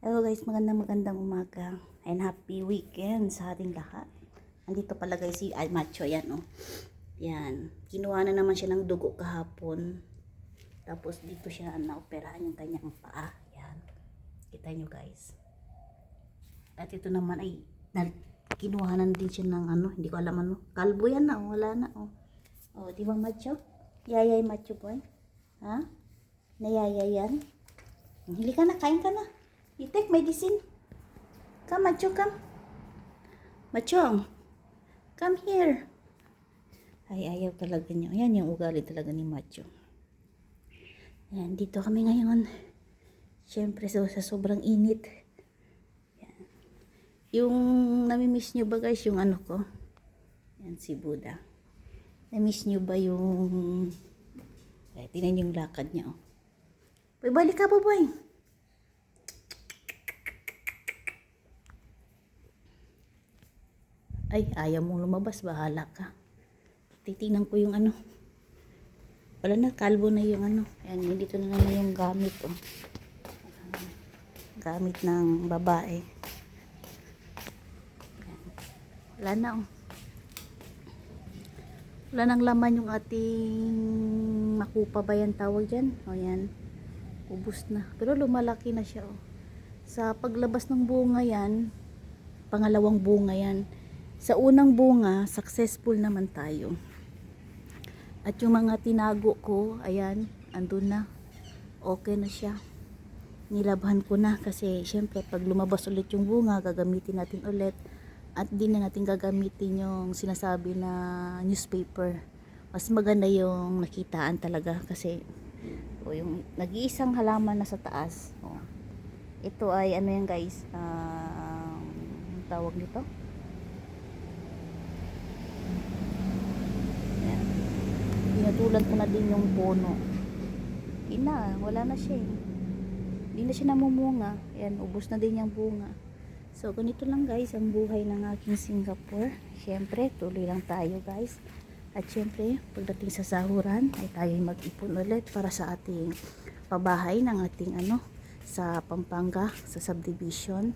Hello guys, magandang umaga and happy weekend sa ating lahat. Andito pala guys si Macho, yan oh. Yan, kinuha na naman siya ng dugo kahapon. Tapos dito siya naoperahan yung kanyang paa. Yan, kita nyo guys. At ito naman ay kinuha na din siya ng ano, hindi ko alam ano. Kalbo yan na, wala na oh. Oh, di ba Macho? Yayay Macho boy. Ha? Nayayay yan? Hili ka na, kain ka na. You take medicine. Come, Macho, come. Machong, come here. Ay, ayaw talaga niya. Ayan yung ugali talaga ni Macho. Ayan, dito kami ngayon. Siyempre, sa sobrang init. Ayan. Yung namimiss nyo ba guys, yung ano ko? Ayan, si Buddha. Namiss nyo ba yung... Ay, tinan yung lakad niya, oh. Boy, balik ka po, boy. Ay, ayaw mong lumabas, bahala ka. Titingnan ko yung ano. Wala na, kalbo na yung ano. Ayan, dito na naman yung gamit, oh. Gamit ng babae. Ayan. Wala na, oh. Wala nang laman yung ating makupa ba yan tawag dyan? O yan, ubos na. Pero lumalaki na siya, oh. Sa paglabas ng bunga yan, pangalawang bunga yan. Sa unang bunga, successful naman tayo. At yung mga tinago ko, ayan, andun na. Okay na siya. Nilabhan ko na kasi syempre pag lumabas ulit yung bunga, gagamitin natin ulit. At di na natin gagamitin yung sinasabi na newspaper. Mas maganda yung nakitaan talaga kasi yung nag-iisang halaman na sa taas. Ito ay ano yan guys, tawag nito? Pinatulan ko na din yung puno. Wala na siya eh. Hindi na siya namumunga. Ayan, ubos na din yung bunga. So, ganito lang guys ang buhay ng aking Singapore. Siyempre, tuloy lang tayo guys. At siyempre, pagdating sa sahuran, ay tayo mag-ipon ulit para sa ating pabahay ng ating ano, sa Pampanga, sa subdivision.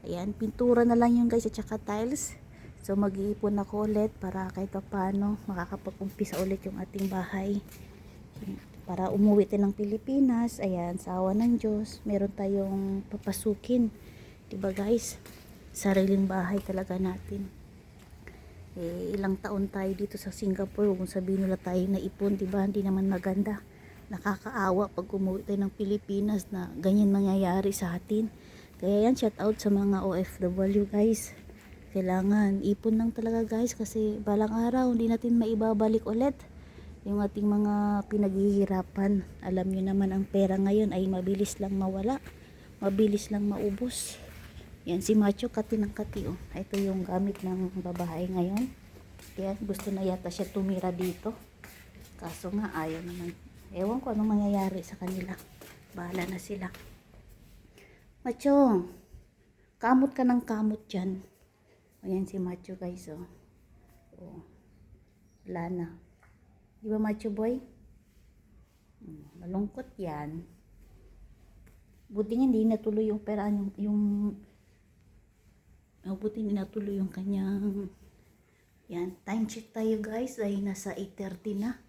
Ayan, pintura na lang yung guys at saka tiles. So mag-iipon ako ulit para kahit paano makakapag-umpisa ulit yung ating bahay. Para umuwi tayo ng Pilipinas, ayan, sa awa ng Diyos, meron tayong papasukin. Diba guys? Sariling bahay talaga natin. Ilang taon tayo dito sa Singapore, kung sabihin nila tayo na ipon, diba? Hindi naman maganda. Nakakaawa pag umuwi tayo ng Pilipinas na ganyan mangyayari sa atin. Kaya yan, shout out sa mga OFW guys. Kailangan ipon lang talaga guys kasi balang araw hindi natin maibabalik ulit yung ating mga pinaghihirapan. Alam nyo naman ang pera ngayon ay mabilis lang mawala, mabilis lang maubos. Yan si Macho, kati ng kati oh. Ito yung gamit ng babae ngayon. Yan, gusto na yata siya tumira dito, kaso nga ayaw naman. Ewan ko anong mangyayari sa kanila, bahala na sila. Macho, kamot ka ng kamot dyan. Ayan si Macho guys, oh. Oh. Wala na. Di ba Macho boy? Malungkot yan. Buti nga hindi natuloy yung peraan buti hindi natuloy yung kanyang yan. Time check tayo guys, ay nasa 8:30 na.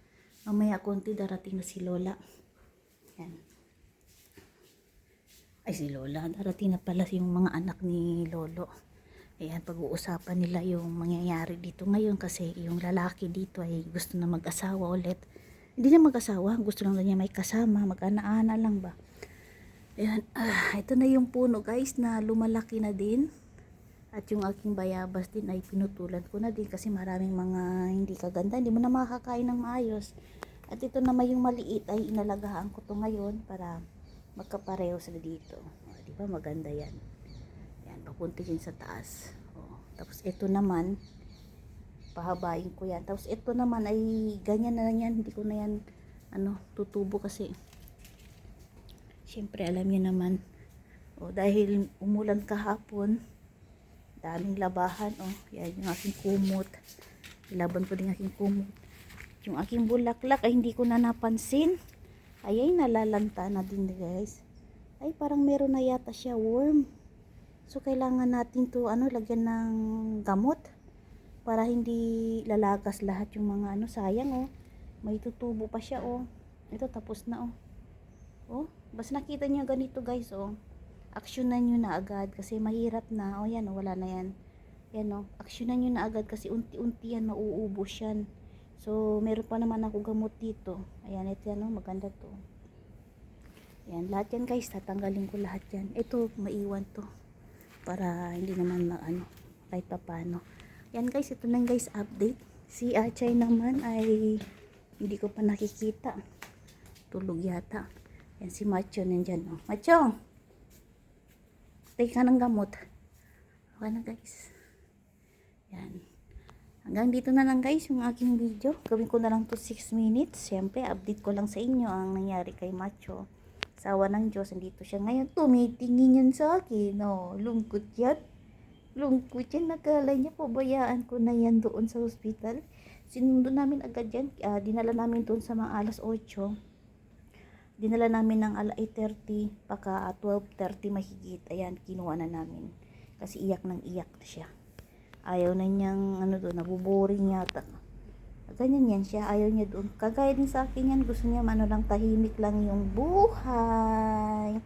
Mamaya konti darating na si Lola. Yan. Ay si Lola, darating na pala yung mga anak ni Lolo. Ayan, pag-uusapan nila yung mangyayari dito ngayon kasi yung lalaki dito ay gusto na mag-asawa ulit. Hindi na mag-asawa, gusto lang niya may kasama, mag-ana-ana lang ba. Ayan, ito na yung puno guys na lumalaki na din. At yung aking bayabas din ay pinutulan ko na din kasi maraming mga hindi kaganda, hindi mo na makakain ng maayos. At ito naman yung maliit ay inalagahan ko to ngayon para magkapareho sila dito. Di ba maganda yan? Papunta dyan sa taas. Tapos ito naman pahabain ko yan. Tapos ito naman ay ganyan na lang yan. Hindi ko na yan tutubo kasi syempre alam niyo naman dahil umulan kahapon, daming labahan. Yan yung aking kumot. Ilaban ko din aking kumot. Yung aking bulaklak ay hindi ko na napansin. Ay nalalanta na din guys. Ay, parang meron na yata siya worm. So, kailangan natin to, lagyan ng gamot. Para hindi lalagas lahat yung mga sayang oh. May tutubo pa siya oh. Ito, tapos na oh. Oh, basta nakita niyo ganito guys oh. Aksyonan nyo na agad kasi mahirap na. Oh, yan oh, wala na yan. Yan oh, aksyonan nyo na agad kasi unti-unti yan, mauubos yan. So, meron pa naman ako gamot dito. Ayan, ito yan oh, maganda to. Yan, lahat yan guys, tatanggalin ko lahat yan. Ito, maiwan to. Para hindi naman kahit pa paano. Yan guys, ito lang guys, update. Si Achay naman ay hindi ko pa nakikita. Tulog yata. Yan si Macho nandyan oh. Macho! Take ka ng gamot. Okay na guys. Yan. Hanggang dito na lang guys yung aking video. Gawin ko na lang to 6 minutes. Siyempre, update ko lang sa inyo ang nangyari kay Macho. Sawa ng Diyos, nandito siya ngayon. Tumitingin yan sa akin. No, lungkot yan. Lungkot yan. Nakala niya, pabayaan ko na yan doon sa hospital. Sinundo namin agad yan. Dinala namin doon sa mga alas 8. Dinala namin ng alas 8:30 paka 12:30 mahigit. Ayan, kinuha na namin. Kasi iyak na siya. Ayaw na niyang, doon, nabuboring yata. Ganyan yan siya, ayaw niya doon. Kagaya din sa akin yan, gusto niya lang tahimik lang yung buhay.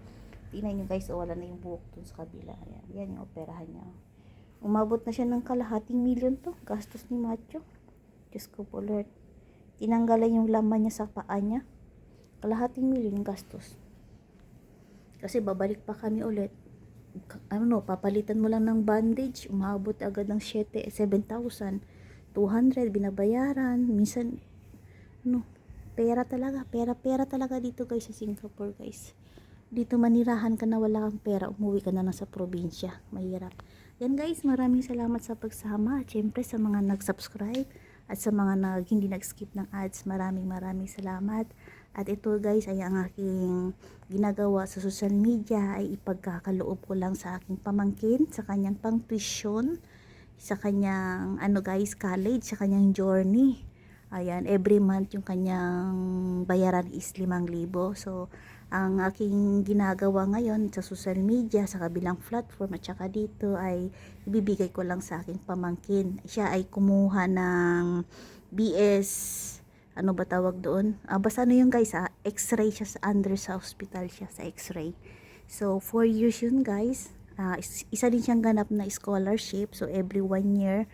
Tingnan niyo guys, wala na yung buhok doon sa kabila. Ayan, yan yung operahan niya. Umabot na siya ng kalahating milyon to, gastos ni Macho. Diyos ko po Lord. Tinanggalan yung laman niya sa paa niya. Kalahating milyon yung gastos. Kasi babalik pa kami ulit. Papalitan mo lang ng bandage, umabot agad ng 7,200 binabayaran. Minsan pera talaga dito guys sa Singapore guys. Dito manirahan ka na wala kang pera, umuwi ka na lang sa probinsya, mahirap. Yan guys, maraming salamat sa pagsama at syempre sa mga nag-subscribe at sa mga hindi nag-skip ng ads, maraming salamat. At ito guys ay ang aking ginagawa sa social media ay ipagkakaloob ko lang sa aking pamangkin sa kanyang pang-tuition, sa kanyang guys, college, sa kanyang journey. Ayan, every month yung kanyang bayaran is 5,000. So, ang aking ginagawa ngayon sa social media, sa kabilang platform at saka dito ay ibibigay ko lang sa aking pamangkin. Siya ay kumuha ng BS, ano ba tawag doon? Basta yung guys, X-ray siya sa hospital siya sa X-ray. So, 4 years yun guys. Isa din siyang ganap na scholarship. So, every 1 year,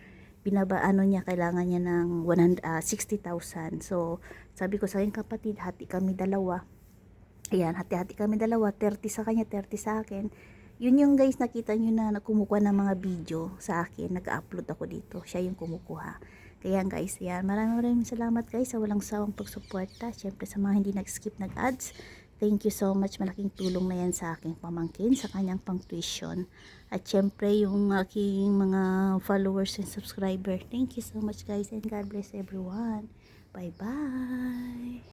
niya, kailangan niya ng 60,000. So, sabi ko sa akin kapatid, hati kami dalawa. Ayan, hati-hati kami dalawa. 30 sa kanya, 30 sa akin. Yun yung guys, nakita nyo na kumukuha ng mga video sa akin. Nag-upload ako dito. Siya yung kumukuha. Kaya guys, yan. Maraming salamat guys sa walang sawang pagsuporta. Siyempre sa mga hindi nag-skip nag-ads. Thank you so much. Malaking tulong na yan sa aking pamangkin, sa kanyang pang-tuition. At syempre yung aking mga followers and subscriber. Thank you so much guys and God bless everyone. Bye-bye.